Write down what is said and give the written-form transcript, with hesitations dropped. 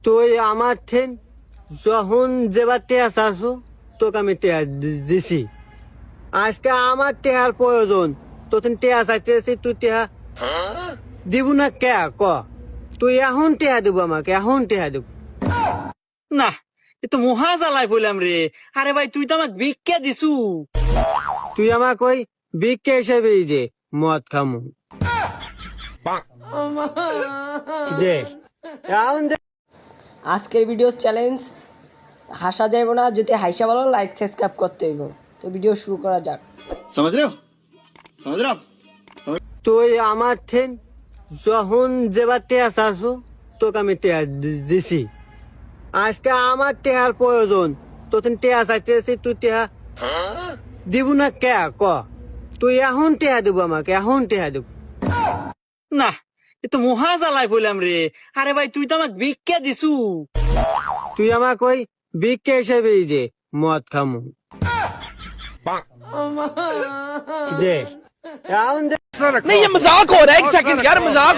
তুই আমার ঠেন যখন যেবার টেয়া চাচ্ছু তোকে আমি টেয়া দিছি। আজকে আমার টেহার প্রয়োজন, তোর টেয়া চাইতেছি, তুই টেহা দিব না কে ক? তুই এখন টেহা দিব, আমাকে এখন টেহা দিব। না, এ তো মহা জ্বালাই বললাম রে। আরে ভাই তুই তো আমাকে ভিক্ষা দিছু। তুই আমাকে ওই ভিক্ষা হিসেবেই যে মদ খামু দে এখন দে। আজকের ভিডিও চ্যালেঞ্জ হাসা যাইব না, যদি হাসা ভালো লাইক সাবস্ক্রাইব করতে হইব। তো ভিডিও শুরু করা যাক। समझ रहे हो समझ रहे हो आप তুই আমার ঠেন যখন যেবার টেয়া চাচ্ছু তোকে আমি টেয়া দিছি। আজকে আমার টেহার প্রয়োজন, তোর টেয়া চাইতেছি, তুই টেহা দিব না কে ক? তুই এখন টেহা দিব, আমাকে এখন টেহা দিব। না, এ তো মহা জ্বালাই বললাম রে। আরে ভাই তুই তো আমাকে ভিক্ষা দিছু। তুই আমাকে ওই ভিক্ষা হিসেবেই যে মদ খামু দে এখন দে। नहीं ये मजाक हो रहा है, एक सेकंड यार, मजाक